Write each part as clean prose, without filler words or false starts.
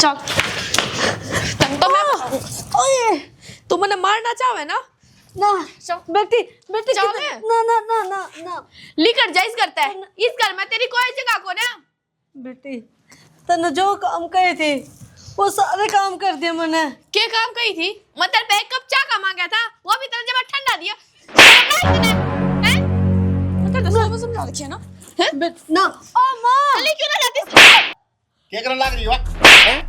चल तन तो मैं ओए तू मने मारना चाहे ना ना बेटी बेटी चल ना ना ना ना ना लिकर जाइस करता है इस घर में तेरी कोई जगह को ना बेटी तने जो काम कहे थे वो सारे काम कर दिए मैंने। क्या काम कही थी? मतलब पे एक कप चाय का मांगा था वो भी तेरे जब ठंडा दिया हैं? मतलब तो समझा रखिए ना हैं? ना ओ मां चली क्यों ना जाती क्या करने लग रही हो हैं?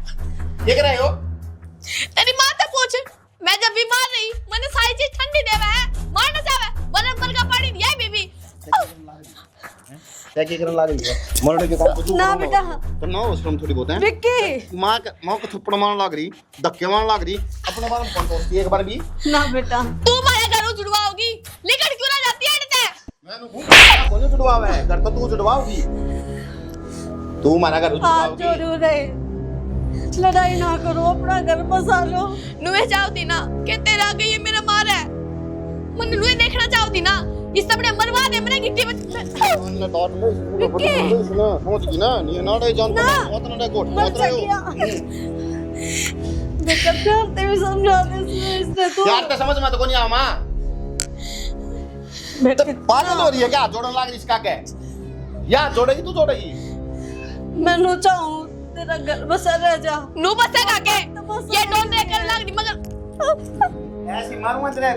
क्या कर रहे हो? तेरी माँ से पूछ मैं जब बीमार रही मैंने सारी चीज ठंडी देवा है मारना चाहे बर्फ पर का पानी दिया है बीबी क्या करने लग रही हो? मरने के काम को ना बेटा तो ना उसको हम थोड़ी बहुत हैं विक्की माँ को थप्पड़ मारने लग रही धक्के मारने लग रही अपने बारे में कौन सोचती है एक बार भी ना बेटा तू मेरे घर जुड़वाओगी लेकर क्यों ना जाती है इनसे मैं कौन जुड़वावे है घर तो तू जुड़वाओगी तू हमारा घर हाथ जुड़वाओगी जोड़ू रे लड़ाई ना करो अपना घर बसा लो नुए चाहती ना कि तेरा आगे ये मेरा मार है मन नुए देखना चाहती ना इस सबने मरवा दे मेरे गिट्टी में अन्ना डॉट में सुना समझ गई ना नहीं ना रे जानता बहुत ना गोट बहुत रहे हो बेटा प्यार तेरे समझा दे इसने तो यार तो समझ में तो नहीं आ मां बेटा पागल हो रही है क्या जोड़न लग रही इसका क्या यार जोड़ेगी तू जोड़ेगी मैं नो चाहूं तेरा घर बसा रह जा नु बसेगा के ये डोंट रे कर लग मगर ऐसी मारूंगा तेरे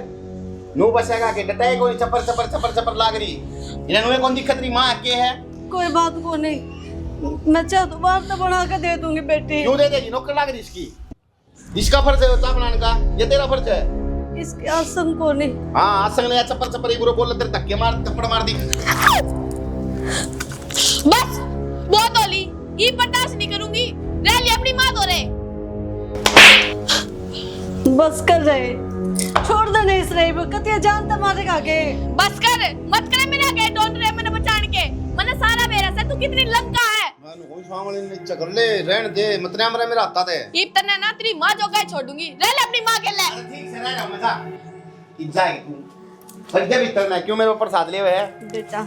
नु बसेगा के डटाए कोई चपर चपर चपर चपर लाग रही इन्हें नुए कौन दिक्कत रही मां के है कोई बात को नहीं मैं चाह तो बार तो बना के दे दूंगी बेटी क्यों दे देगी नौकर लाग रही इसकी इसका फर्ज है चाय बनाने का ये तेरा फर्ज है इसके आसन को नहीं हां आसन ने चपर चपर ही बुरो बोल तेरे धक्के मार थप्पड़ मार दी बस बहुत होली ये बर्दाश्त नहीं करूंगी रह ले अपनी मां दो रे बस कर रहे छोड़ दे नहीं इस रही कतिया जानता मारेगा के बस कर मत करे मेरे आगे डोंट रे मैंने बचाने के मैंने सारा मेरा से तू कितनी लंका है मैं कोई सामने नहीं चकर ले रहन दे मत ने मेरा हाथ दे इतना ना तेरी मां जो कहे छोड़ दूंगी रह ले अपनी मां के ले ठीक से रह मजा जाएगी तू सज्जे भीतर ना क्यों मेरे ऊपर साथ लिए हुए है बेटा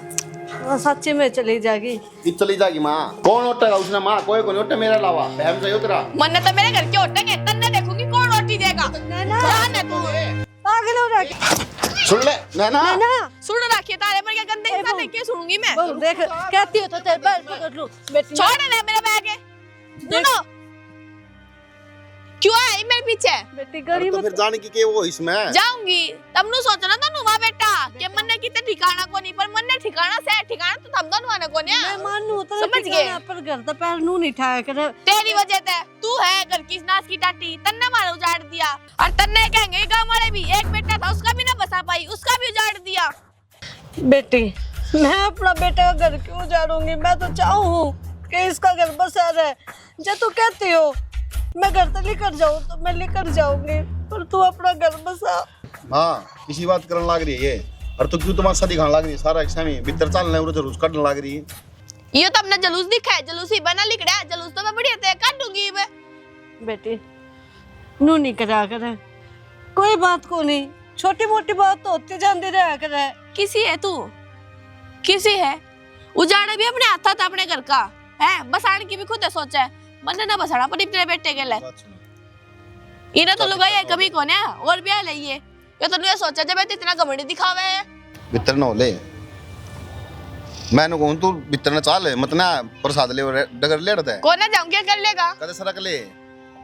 वो सच्ची में चली जाएगी कि चली जाएगी मां कौन उठेगा उसने मां कोई को नहीं उठे मेरा अलावा बहन सही हो तेरा मन्ने तो मेरे घर के उठेंगे तन्ने देखूंगी कौन रोटी देगा नैना कौन है तू पागल हो रहा सुन ले नैना नैना सुन रखिए तारे पर क्या गंदे इंसान देख के सुनूंगी मैं वो देख कहती हो तो तेरे पैर पकड़ लूं बेटी छोड़ ना मेरा बैग है सुनो क्यों है मेरे पीछे बेटी गरीब तो फिर जाने की के वो इसमें जाऊंगी तब नु सोचना तनु मां बेटा कि मन्ने किते ठिकाना को नहीं पर मन्ने ठिकाना से ठिकाना तो थम दोनों ने को मैं मानू तो समझ गए पर घर तो पैर नू नहीं ठाया करे तेरी वजह से तू है घर की नाश की टाटी तन्ने मारा उजाड़ दिया और तन्ने कहेंगे गांव वाले भी एक बेटा था उसका भी ना बसा पाई उसका भी उजाड़ दिया बेटी मैं अपना बेटा का घर क्यों उजाड़ूंगी मैं तो चाहूँ कि इसका घर बसा रहे जब तू कहती हो मैं घर तो लेकर जाऊँ तो मैं लेकर जाऊंगी पर तू अपना घर बसा हां किसी बात करने लग रही है ये और तू क्यों तमाशा दिखाने लग रही है सारा एक्सामी भीतर चलने और जरूर काटने लग रही है ये तो अपना जलूस दिखा है जलूस ही बना लिख रहा है जलूस तो मैं बढ़िया से काट दूंगी मैं बेटी नू नहीं करा करे कोई बात को नहीं छोटी मोटी बात तो होती जाती रहा करे किसी है तू किसी है उजाड़े भी अपने हाथ था अपने घर का है बसाने की भी खुद है सोचा है मन्ने ना बसाना पर तेरे बेटे के लिए इन्हें तो लुगाई है कभी कौन है और भी ले ये तो नहीं सोचा जब इतना घमंडी दिखावे है भीतर न ले मैंने कहूं तू भीतर न चाल मत ना प्रसाद ले डगर लेड़ता है कोना जाऊं क्या कर लेगा कदे सरक ले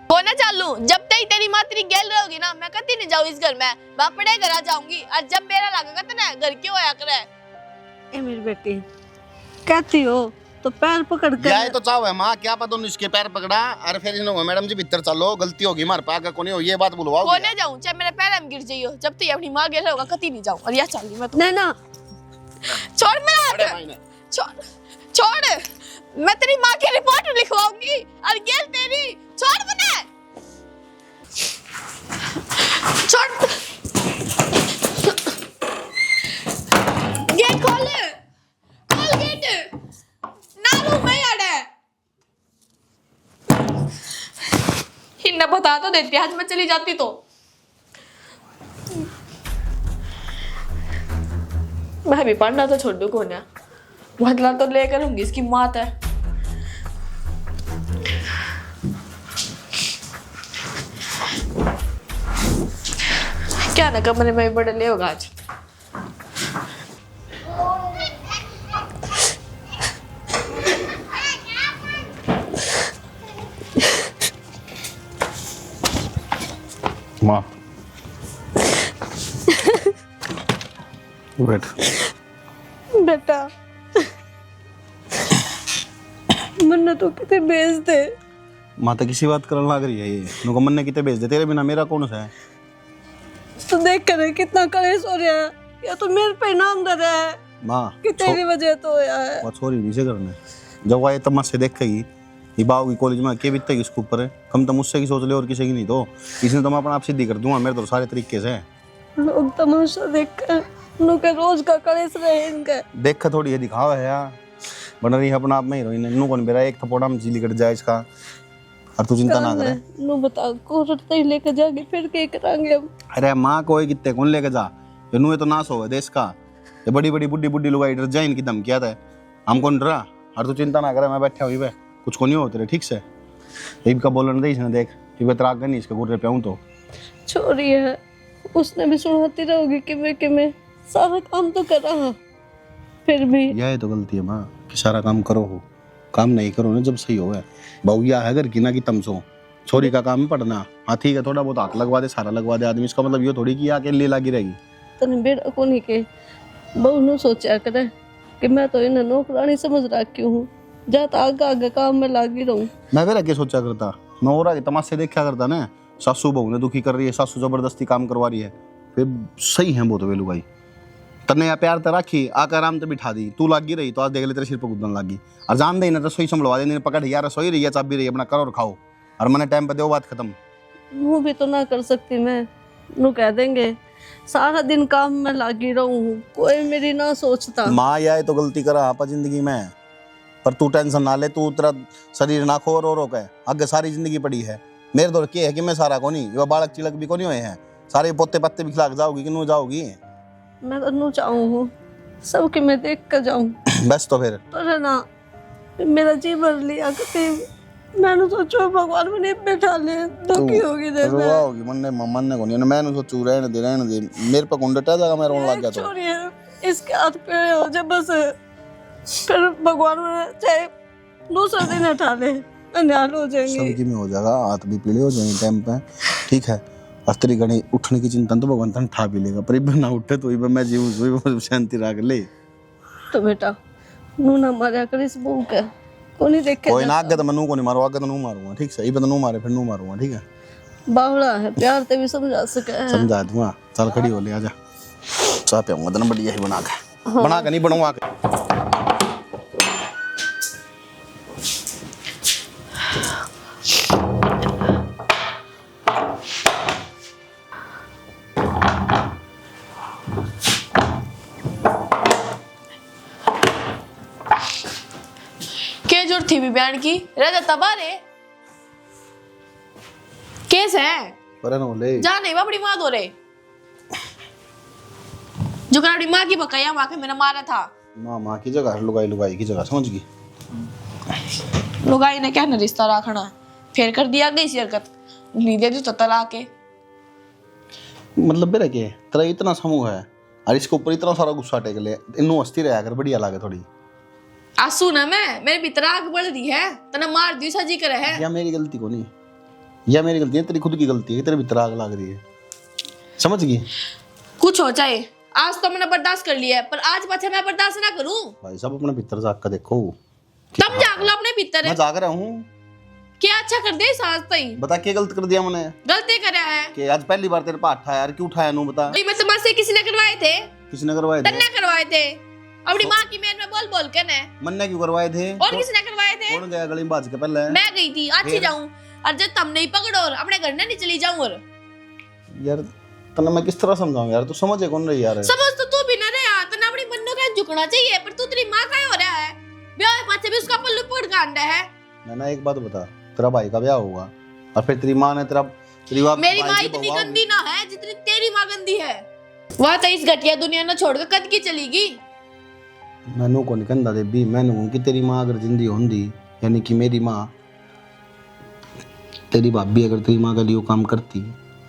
कोना चालू जब तक तेरी माँ तेरी गेल रहोगी ना मैं कभी नहीं जाऊँ इस घर में मैं अपने घर आ जाऊंगी और जब मेरा लगेगा तो ना घर क्यों आया करे ए मेरी बेटी कहती हो तो पैर पकड़ कर यार तो चाहो है मां क्या पता इसके पैर पकड़ा और फिर इन्होंने मैडम जी भीतर चलो गलती होगी मार पागा कोने हो ये बात बुलवाओ कोने जाऊं चाहे मेरे पैर में गिर जाइयो जब तक अपनी माँ गेल होगा कभी नहीं जाऊं और या चल मैं तो नैना छोड़ मेरा हाथ छोड़ छोड़ मैं तेरी माँ की रिपोर्ट लिखवाऊंगी और गेल तेरी छोड़ मुझे छोड़ गेट खोल गेट नालू मैं आड़े इन्हें बता तो देती आज मैं चली जाती तो मैं भी पढ़ना तो छोड़ दूँ कोने बदला तो लेकर होंगी इसकी मात है ना कमरे में बड़े ले होगा आज। माँ बैठ। बेटा मन्ने तो कितने भेज दे। माँ तो किसी बात करने लग रही है ये। नुको मन ने कितने भेज दे, तेरे बिना मेरा कौन सा है। तो देख कर कितना कलेश हो रहा है, या तो मेरे पे नाम दे रहा है माँ कि तेरी वजह तो होया है। वो छोरी नहीं से करने, जब वो ये तमाशे देखेगी ये बाव की कॉलेज में के बीतेगी उसके ऊपर है। कम तो मुझसे की सोच ले और किसी की नहीं, तो इसने तो मैं अपना आप सिद्धि कर दूंगा। मेरे तो सारे तरीके से लोग तमाशा देख कर नुके रोज का कलेश रहे इनका। देख थोड़ी ये दिखावा है यार, बन रही है अपना आप में हीरोइन। नु कौन बेरा एक थपोड़ा में जी कट जाए इसका, और तू चिंता ना करे। नु बता कोर्ट तक लेके जाके फिर क्या करेंगे हम। अरे माँ कोई कितने कौन लेके जा, ये नुए तो नाश हो देश का। ये बड़ी बड़ी बुड्ढी बुड्ढी लुगाई डर जाए, इनकी धमकियां था। हम कौन डरा, और तू चिंता ना करे, मैं बैठा हुई कुछ को नहीं हो तेरे, ठीक से। इनका बोलने दे इसने, देख कि मैं तराक नहीं इसके गुर्रे पे आऊं तो छोरी है, उसने भी सुनाती रहोगी कि मैं सारा काम तो कर रहा, फिर भी यह तो गलती है माँ कि सारा काम करो हो, काम नहीं करो ना जब सही हो है। बहुया है घर की ना कि तमसो, छोरी का काम है पढ़ना। हाँ ठीक है, थोड़ा बहुत हाथ लगवा दे, सारा लगवा दे आदमी, इसका मतलब ये थोड़ी कि आके ले लागी रहेगी। तने बेटा को नहीं के बहु नु सोचा करे कि मैं तो इन्हें नौकरानी समझ रखी हूँ, जाता आगे आगे काम में लागी रहूं। मैं फिर क्या सोचा करता, मैं और आगे तमाशे देखा करता ना। सासू बहू ने दुखी कर रही है, सासू जबरदस्ती काम करवा रही है, फिर सही है वो तो वेलू भाई। तन्ने या प्यार तो राखी, आकर आराम से बिठा दी, तू लागी रही तो आज देख ले तेरे सिर पर गुदन लागी। और जान दे ना रसोई संभलवा दे, पकड़ यार रसोई रही है, चाबी रही है, अपना करो और खाओ, और मैंने टाइम पे दो, बात खत्म। वो भी तो ना कर सकती मैं, नु कह देंगे सारा दिन काम में लागी रहूं, कोई मेरी ना सोचता। माँ या तो गलती करा आपा जिंदगी में, पर तू टेंशन ना ले, तू तेरा शरीर ना खो रो रो के, आगे सारी जिंदगी पड़ी है। मेरे दौर के है कि मैं सारा को नहीं, ये बालक चिलक भी को नहीं हुए हैं, सारे पोते पत्ते भी खिला जाओगी कि नु जाओगी। मैं तो नु चाहूँ सबके मैं देख कर जाऊं, बस तो फिर पर ना मेरा जी भर लिया कि मैंने सोचो भगवान मैंने बैठा ले, दुखी होगी दे रुआ होगी मन ने को नहीं, मैंने सोचू रहने दे, मेरे पे कुंड टह जाएगा, मैं रोने लग गया तो। छोरी है, इसके हाथ पे हो जाए बस, फिर भगवान चाहे दूसरा दिन हटा ले, अनहाल हो जाएंगे। सबकी में हो जाएगा, हाथ भी पीले हो जाएंगे टाइम पे, ठीक है। अस्त्री गणी उठने की चिंता तो भगवान तन ठा भी लेगा, पर इब ना उठे तो इब मैं जीव शांति रख ले। तो बेटा नू ना मारा कर इस बहू का, को नहीं देखे कोई ना, आगे तो मैं नू को नहीं मारूंगा, आगे तो नू मारूंगा, ठीक है। इब तो नू मारे फिर नू मारूंगा, ठीक है। बावड़ा है, प्यार ते भी समझा सके। समझा दूंगा, चल खड़ी हो ले, आजा चाह पियाऊंगा तने बढ़िया ही बना के नहीं बनवा के। जरूरत थी भी बयान की, रह तबा रे केस है पर ना ले जा नहीं अपनी माँ दो रे, जो कर अपनी माँ की बकाया माँ के मैंने मारा था। माँ की जगह लुगाई लुगाई की जगह, समझ गई। लुगाई ने क्या न रिश्ता रखना, फिर कर दिया गई सी हरकत, नहीं दे दी तो तलाक है। मतलब मेरा क्या है, तेरा इतना समूह है और इसके ऊपर इतना सारा गुस्सा टेक ले, इन्नू हस्ती रहा कर, बढ़िया लागे थोड़ी। आंसू ना मैं मेरे भीतर आग बढ़ रही है, तने मार दी सजी करे है। या मेरी गलती को नहीं, या मेरी गलती है, तेरी खुद की गलती है, तेरे भीतर आग लग रही है, समझ गई। कुछ हो जाए, आज तो मैंने बर्दाश्त कर लिया है, पर आज पाछे मैं बर्दाश्त ना करूं। भाई साहब अपने भीतर जाग कर देखो, तुम जाग लो अपने भीतर। मैं जाग रहा हूँ। क्या अच्छा कर दे सास तई, बता क्या गलत कर दिया मैंने, गलती करा है कि आज पहली बार तेरे पास उठाया यार, क्यों उठाया नू बता। मैं तुम्हारे किसी ने करवाए थे, किसी ने करवाए थे, तन्ने करवाए थे, अपनी माँ की मेल में बोल बोल के ने। मन ने क्यों करवाए थे, और किसी ने करवाए थे। कौन गया गली में बाज के पहले, मैं गई थी, अच्छी जाऊं, और जब तुम नहीं पकड़ो और अपने घर ने नहीं चली जाऊं। और यार तन्ने मैं किस तरह समझाऊं यार, तू समझे कौन रही यार। समझ तो तू भी ना रहे यार, तन्ने अपनी बन्नों का झुकना चाहिए, पर तू तेरी माँ का हो रहा है, ब्याह पाछे भी उसका पल्लू पकड़ के आंदा है। मैंने एक बात बता, तेरा भाई का ब्याह होगा और फिर तेरी माँ ने तेरी मेरी माँ इतनी गंदी ना है जितनी तेरी माँ गंदी है। वह तो इस घटिया दुनिया न छोड़कर कद की चलेगी। मैनू को नहीं कहंदा देवी, मैनू कहूं कि तेरी माँ अगर जिंदी होंदी, यानी कि मेरी माँ, तेरी भाभी अगर तेरी माँ के लिए काम करती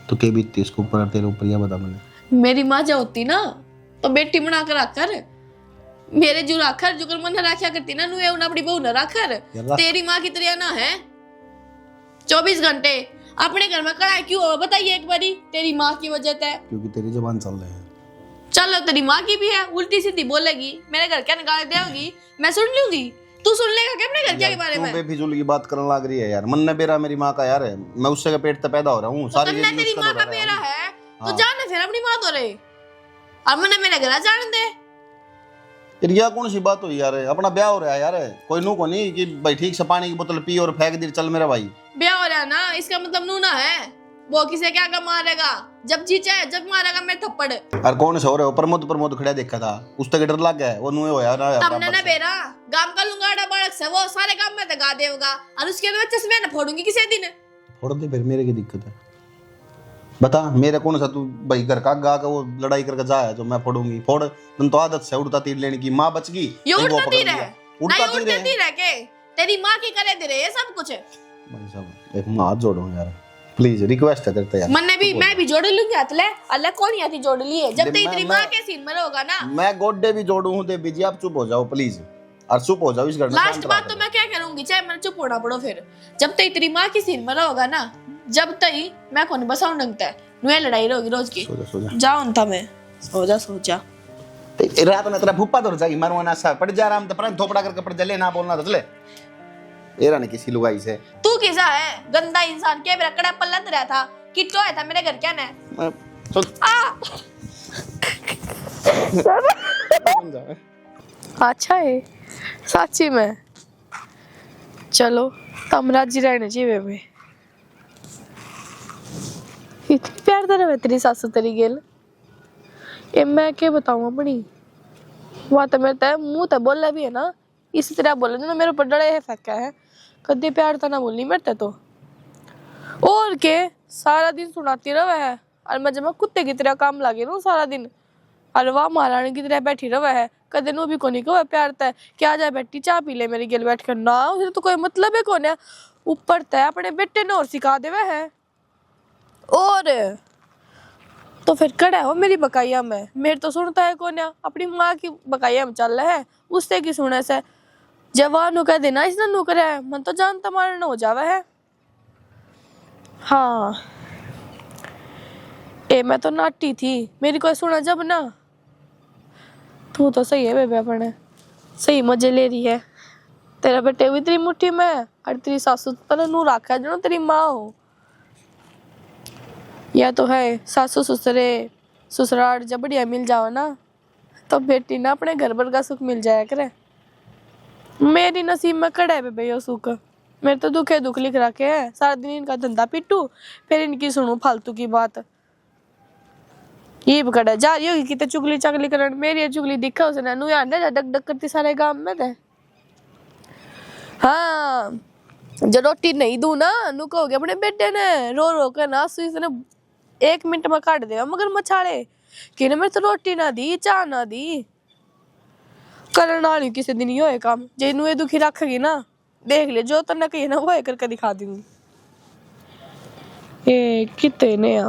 तो क्या बीतती इसके ऊपर और तेरे ऊपर, यह बता मैंने। मेरी माँ जो होती ना तो बेटी बना कर आकर मेरे जो राखर जो कर मन राखा करती ना नुए उन अपनी बहू न राखर तेरी माँ की तरह ना है 24 घंटे अपने घर में कड़ा क्यों हो बताइए एक बारी तेरी माँ की वजह से क्योंकि तेरी जबान चल रही है। चलो तेरी माँ की भी है उल्टी सीधी बोलेगी मेरे घर क्या निकाल देगी मैं सुन लूंगी तू सुन लेगा क्या अपने घर क्या के बारे में बेफिजूल की बात करने लग रही है यार। मन ने बेरा मेरी माँ का यार है, मैं उससे के पेट से पैदा हो रहा हूँ। तो तन्ने तेरी माँ का बेरा है तो जाने फिर अपनी माँ तो रे और मैंने मेरे घर जाने दे फिर यह कौन सी बात हुई यार? अपना ब्याह हो रहा है यार, कोई नू को नहीं कि भाई ठीक से पानी की बोतल पी और फेंक दी चल मेरा भाई। ब्याह हो रहा है ना इसका मतलब नू ना है वो किसे क्या का मारेगा जब जी चाहे जब मारेगा मैं थप्पड़। और कौन से हो रहे हो? प्रमोद खड़ा देखा था उस तक डर लग गया वो नुए होया ना हमने ना बेरा गांव का लुंगाड़ा बालक से वो सारे काम में दगा देगा और उसके बाद चश्मे ना फोड़ूंगी किसी दिन। फोड़ दे फिर मेरे की दिक्कत है बता मेरे कौन सा तू भाई घर का गा का वो लड़ाई करके जाया जो मैं फोड़ूंगी फोड़ तुम तो आदत से उड़ता तीर लेने की माँ बच गई ये उड़ता तीर है उड़ता तीर है के तेरी माँ की करे दे रहे ये सब कुछ भाई साहब एक हाथ जोड़ो यार प्लीज रिक्वेस्ट है तेरे यार। मैं भी जोड़ लूंगी हाथ ले अल्लाह कौन आती जोड़ ली है जब तेरी माँ के सीन में होगा ना मैं गोड्डे भी जोड़ू हूं दे बीजी आप चुप हो जाओ प्लीज और चुप हो जाओ इस घर में। लास्ट बात तो मैं क्या करूंगी चाहे मैं चुप होना पड़ो फिर जब तक तेरी माँ की सीन में होगा ना जब तक मैं कौन बसाऊं नंगता है नुए लड़ाई रहोगी रोज की। सो जा जाओ उनता मैं सो जा रात में तेरा फुप्पा तो जाएगी मारो ना सा पड़ जा आराम तो पर थोपड़ा करके पड़ जले ना बोलना तो चले एरा ने किसी लुगाई से तू किसा है गंदा इंसान के मेरा कड़ा पल्लत रहा था किट्टो आया था मेरे घर क्या ना अच्छा है सच्ची में चलो तमरा जी रहने चाहिए बेबे इतनी प्यार तरह है तेरी सासू तेरी गेल ये मैं क्या बताऊं अपनी वहाँ तो मेरे तय मुंह तो बोला भी है ना इसी तरह बोले जो मेरे ऊपर डरे है फेंका है कदे प्यार तो ना बोलनी मेरे तो और के सारा दिन सुनाती रहे है और मैं जब कुत्ते की तरह काम लगे ना सारा दिन और वाह महारानी की तरह बैठी रहे है कदे नो भी कोनी को प्यार तय क्या जा बैठी चाह पी ले मेरी गेल बैठ कर ना उसे तो कोई मतलब है कौन है ऊपर तय अपने बेटे ने और सिखा देवे है और तो फिर कड़ा हो मेरी बकाइया में मेरे तो सुनता है कौन है अपनी माँ की बकाइया में चल रहा है उससे की सुने से जवान कह देना इसने नु करे है मन तो जानता मारना हो जावे है। हाँ ए मैं तो नाटी थी मेरी कोई सुना जब ना तू तो सही है बेबे अपने सही मजे ले रही है तेरा बेटे भी तेरी मुट्ठी में और तेरी सासू पर नू रखा है जो तेरी माँ हो या तो है सासू ससुरे ससुराल जब बढ़िया मिल जाओ ना तो बेटी ना अपने घर भर का सुख मिल जाया करे। मेरी नसीब में कड़ा है बेबे यो सुख मेरे तो दुखे दुख लिख रखे है सारा दिन इनका धंधा पिटू फिर इनकी सुनू फालतू की बात ये कड़ा जा रही होगी कितने चुगली चगली करन मेरी चुगली दिखा उसने नू यार जा डक डक करती सारे गांव में थे। हाँ जो रोटी नहीं दूं ना नू कहोगे अपने बेटे ने रो कर ना इसने 1 मिनट में काट देगा मगर मछाड़े कि मेरे तो रोटी ना दी चाह ना दी करना नहीं किसी दिन ही होए काम जे नुए दुखी रखेगी ना देख ले जो तन्ने कही ना वो करके दिखा दूंगी। ये कितने ने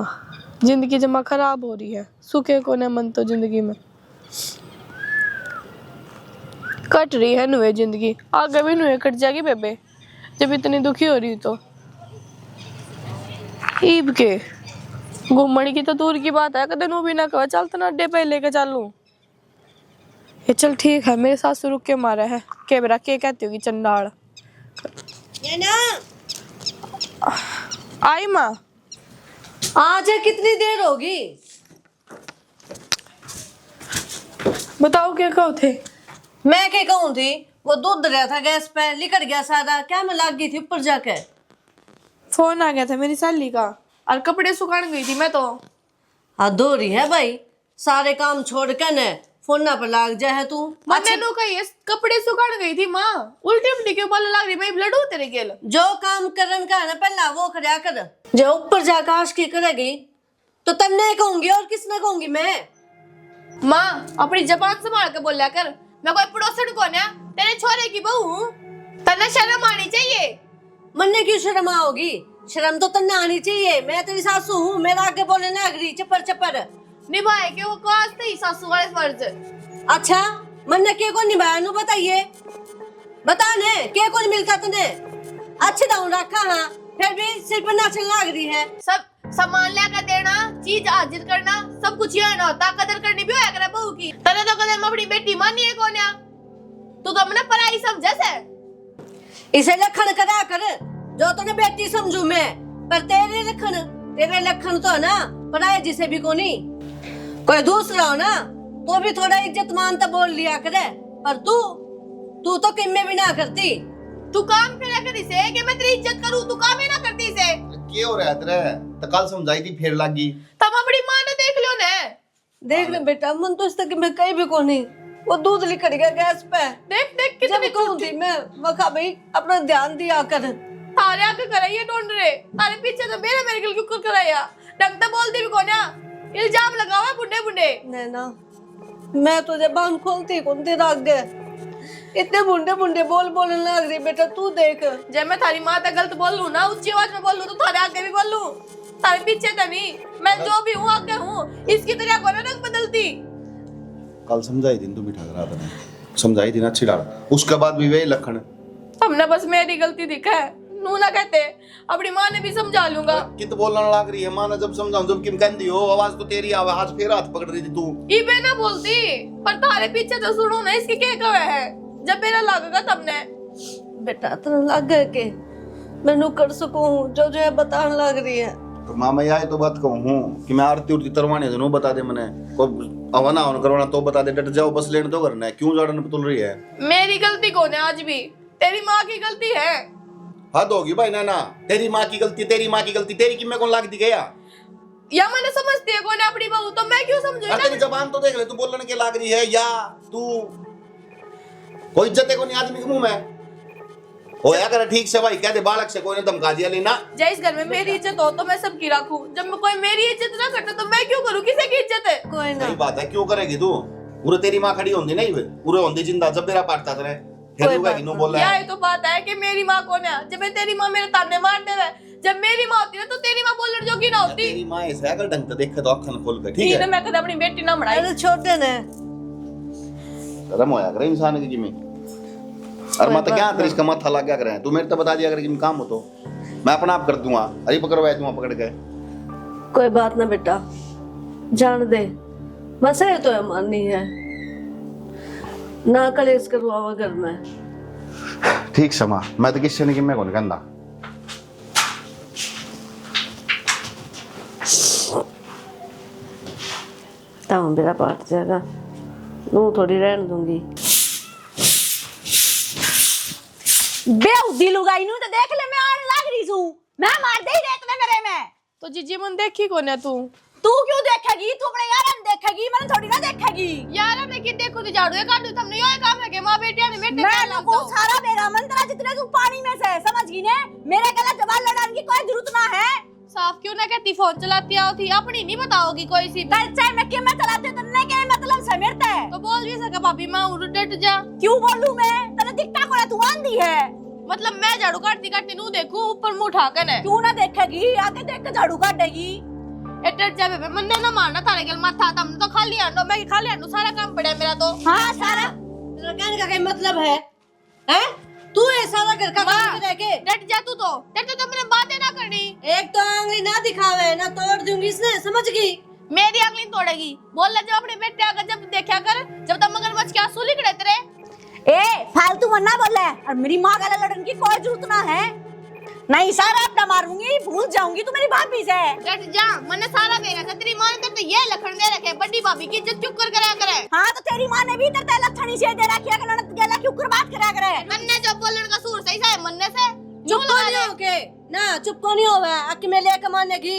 जिंदगी जमा खराब हो रही है सुखे को ने मन तो जिंदगी में कट रही है नुए जिंदगी आगे भी नुए कट जाएगी बेबे जब इतनी दुखी हो रही तो ईब के घूमने की तो दूर की बात है कदे नू भी ना कहे चल तना अड्डे पे लेके चलूं ये चल ठीक है मेरे साथ रुक के मारा है के बेरा के कहती होगी चंडाल ये ना आई माँ आज कितनी देर होगी बताओ क्या कहो थे मैं क्या कहूँ थी वो दूध रहा था गैस पे लिकड़ गया सारा क्या मैं लग गई थी ऊपर जाके फोन आ गया था मेरी सहेली का और कपड़े सुखाने गई थी मैं तो हाँ दो रही है भाई सारे काम छोड़ के न फोन पर लाग जाए है तू मैंने नो कही कपड़े सुखाने गई थी माँ उल्टी उल्टी क्यों बोलने लग रही मैं ब्लड हूँ तेरे गेल जो काम करन का है ना पहला वो करया कर जो ऊपर जाकर आशिकी करेगी तो तन्ने कहूंगी और किसने कहूंगी मैं माँ अपनी जबान संभाल के बोलिया कर मैं कोई पड़ोसन कौन है तेरे छोरे की बहू हूँ तन्ने शर्म आनी चाहिए मन्ने क्यों शर्म आओगी शर्म तो तन्ने आनी चाहिए मैं तेरी सासू हूँ मेरा आगे बोले ना अगरी चपर चपर निभाए के वो काज थी सासू वाले फर्ज। अच्छा मन्ने के को निभाया नु बताइए, बता ने के को नहीं मिलता तने? अच्छे दाऊ रखा हाँ, फिर भी सिर पर नाचन लाग रही है। सब सामान लेकर देना, चीज हाजिर करना, सब कुछ ये ना होता, कदर करनी भी होया करे बहू की। तने तो कदम अपनी बेटी मानी है कोन्या, तू तो हमने पराई समझे से। इसे लखन करा कर जो तने बेटी समझू मैं, पर तेरे लखन तो है ना पराए जिसे भी कोनी। कोई दूसरा हो ना तो भी थोड़ा इज्जत मानता बोल लिया करे, पर तू तो किम्मे भी ना करती। तू काम फिर करी से कि मैं तेरी इज्जत करूं, तू काम ही ना करती से। के हो रहा है तेरे? तो कल समझाई थी फिर लागी। तब अपनी मां ने देख लियो ने। देख ले बेटा, मन तो इस तक मैं कहीं भी कोनी, वो दूध लिखड़ गया गैस पे। देख देख कितनी कहूं थी मैं वखा भाई अपना ध्यान दिया कर। तारे आके कराइए ढूंढ रहे, तारे पीछे तो मेरे गिल क्यों कराया? ढंग तो बोलती भी कोन्या, इल्जाम लगावा बुड्ढे बुड्ढे। नैना मैं तुझे बांध खोलती कौन तेरा आगे, इतने बुंडे बोलने लग रही बेटा। तू देख जब मैं थारी माँ तक गलत बोल लूं ना, ऊंची आवाज में बोल लूं, तो थारे आगे भी बोल लूं, थारे पीछे तो नहीं। मैं जो भी हूँ आगे हूँ, इसकी तरह को रंग बदलती। कल समझाई थी तू बिठा कर आता है, समझाई थी ना अच्छी डाल, उसके बाद भी वही लखन। हमने बस मेरी गलती दिखा है, नू ना कहते, अपनी माँ ने भी समझा लूंगा। कित बोलने लग रही है माँ ने, जब समझाऊं जब किम कहती हो, आवाज तो तेरी आवाज फिर हाथ पकड़ रही थी तू। इबे ना बोलती, पर तारे पीछे तो सुनो ना, इसकी क्या कवे है? जब मेरा लगेगा तब ने। बेटा तेरा लग गए के मैनू कर सकूं जो है बताने लग रही है। तो मामा यार तो बात कहूँ कि मैं आरती उरती तरवानी है, बता दे मने को हवन हवन करवाना तो बता दे, डट जाओ बस लेने तो करना है, क्यों जड़न पे तुल रही है? मेरी गलती कौन है? आज भी तेरी माँ की गलती है। हद होगी भाई ना, तेरी माँ की गलती, तेरी की मैं कौन लाग दी गया? या मैंने समझती है कौन है अपनी बहू, तो मैं क्यों समझू? तेरी जबान तो देख ले, तू बोलने के लाग रही है या तू कोई इज्जत है कोई आदमी के मुंह में होया करे ठीक से भाई, कह दे बालक से कोई ने धमका दिया लेना। जय इस घर में मेरी इज्जत हो तो मैं सबकी रखूं, जब मैं कोई मेरी इज्जत ना करता तो मैं क्यों करूं? किसी की इज्जत है? कोई ना सही बात है, क्यों करेगी तू? पूरे तेरी माँ खड़ी होंदी नहीं, पूरे होंदी जिंदा जब तेरा पाटता तेरे फिर तू कहेगी नो बोल रहा है। यही तो बात है कि मेरी माँ कौन है? जब मैं तेरी माँ मेरे ताने मारते हुए, जब मेरी माँ होती ना तो तेरी माँ बोलने जोगी ना होती। तेरी माँ ऐसे अगर ढंग से देखे तो अखन खोल के, ठीक है? मैं कदम अपनी बेटी ना बढ़ाई। अरे छोटे ने शर्म होया करे इंसान की जिम्मे, और मत क्या तेरे इसका माथा लग गया करे, तू मेरे तो बता दिया अगर कि काम हो तो मैं अपना आप कर दूंगा, अरे पकड़वाया दूंगा पकड़ के। कोई बात ना बेटा, जान दे, बस ये तो है माननी है ना, कलेश करवावा घर में। ठीक समा, मैं तो किसी ने कि मैं कौन कहंदा। ताऊ मेरा पाट जाएगा, नू थोड़ी रहने दूंगी। बेउदी लुगाई नु तो देख ले, मैं आने लग रही हूं, मैं मार दे ही रेत में मेरे में। तो जीजी मन देखी कौन है तू? तू क्यों देखेगी? तू अपने यारन देखेगी, मैंने थोड़ी ना देखेगी। यार मैं कि देखो तो झाड़ू काटू, तुमने यो काम है कि मां बेटियां ने बेटे मैं लोगों को सारा बेरा मन तेरा जितने तू पानी में से समझ गई ने, मेरे गला जवान लड़ाने की कोई जरूरत ना है। साफ क्यों ना कहती, फोन चलाती होती, अपनी नहीं बताओगी कोई सी। चाहे मैं कि मैं चलाते तो नहीं के मतलब समेरता है तो बोल भी सका भाभी मां उड़ डट जा। क्यों बोलूं मैं? तेरे दिखता को तू आंधी है, मतलब मैं झाड़ू काटती काटती नू देखूं ऊपर मुंह उठाकर है। क्यों ना देखेगी? आके देख के झाड़ू काटेगी। एटर जा बे, मन्ने ना मारना थारे गल माथा, तुमने तो खाली आंडो, मैं खाली आंडो, सारा काम पड़ा है मेरा तो। हां सारा तेरा कहने का क्या मतलब है? हैं? तू ये सारा घर का काम कर के डट जा तू तो, डट तो मैंने बातें ना करनी। एक तो आंगली ना दिखावे ना, तोड़ दूंगी इसने, समझ गई? मेरी अगली तोड़ेगी, बोल ले जब अपने बेटे आकर जब देखा कर, जब तक मगरमच्छ के आंसू निकले तेरे। ए फालतू मत ना बोले, और मेरी माँ गला लड़न की कोई जरूरत ना है। नहीं सारा अपना मारूंगी, भूल जाऊंगी तू मेरी भाभी से। डट जा, मैंने सारा बेरा था, तेरी मां ने तो ये लखन दे रखे, बड़ी भाभी की इज्जत चुप कर करा करे। हाँ तो तेरी माँ ने भी तेरे लक्षणी से दे रखी है कि ननद गला क्यों कर बात करा करे। मन्ने जो बोलन का सूर सही है, मन्ने से चुप को नहीं होके ना, चुप को नहीं होवे आके मैं ले कमाने की,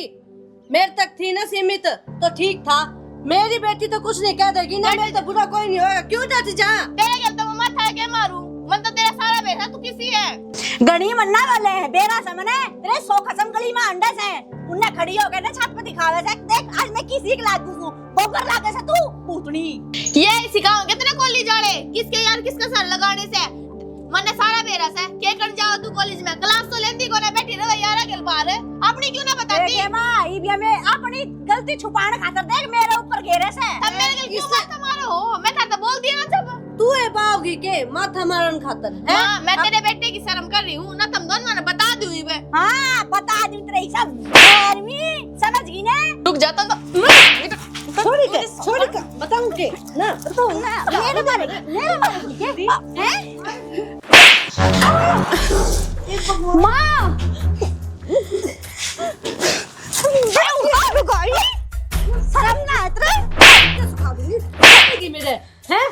मेरे तक थी ना सीमित तो ठीक था। मेरी बेटी तो कुछ नहीं कह देगी ना, मेरे तो बुरा कोई नहीं होगा। क्यों डट जा? तेरे गल तो मैं माथा के मारूं, मन तो तेरा सारा बेरा तू किसी है। गणी मन्ना वाले है बेरा समने तेरे 100 खसम गली में अंडे से उन्हें खड़ी हो गए ना छत पे दिखावे से, देख आज मैं किसी के लाग दूं, बोकर लागे से तू पूतनी। ये सिखाओगे तेरे कोली जाड़े, किसके यार किसका सर लगाने से। मने सारा बेरस है के कर जाओ तू कॉलेज में क्लास तो लेंदी कोने बैठी रहो यार अगल बार अपनी क्यों ना बताती देखे मां ई भी हमें अपनी गलती छुपाने खातिर देख मेरे ऊपर घेरे से तब मेरे को क्यों माथा मारो हो मैं था बोल दिया ना जब तू है पाओगी के माथा मारन खातर है? हां मैं तेरे बेटे की शर्म कर रही हूं ना तुम दोनों ने बता दूंगी मैं हां बता दूं तेरे सब गर्मी समझ गई ना रुक जाता तो छोड़ के बताऊं के ना तो मेरे बारे के हैं मां शर्म ना तेरे मेरे हैं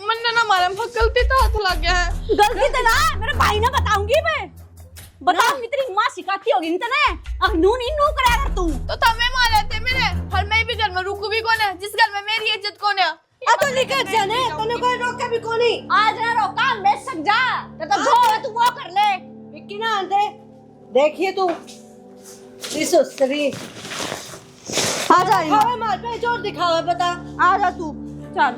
मन्ने ना मारे गलती तो हाथ लग गया है गलती तो ना मेरे भाई ने बताऊंगी मैं बताऊंगी तेरी मां सिखाती होगी नहीं तने अब नू नहीं नू करे अगर तू तो तमे मारे थे मेरे हर मैं भी घर में रुकू भी कौन है जिस घर में मेरी इज्जत कौन है आ तो निकल जाने तने कोई रोके भी कोनी आज ना रोका मैं सक जा तो जो है तू वो कर ले विक्की ना आंदे देखिए तू इसो सरी आ जा हवा मार पे जोर दिखावे बता आ जा तू चल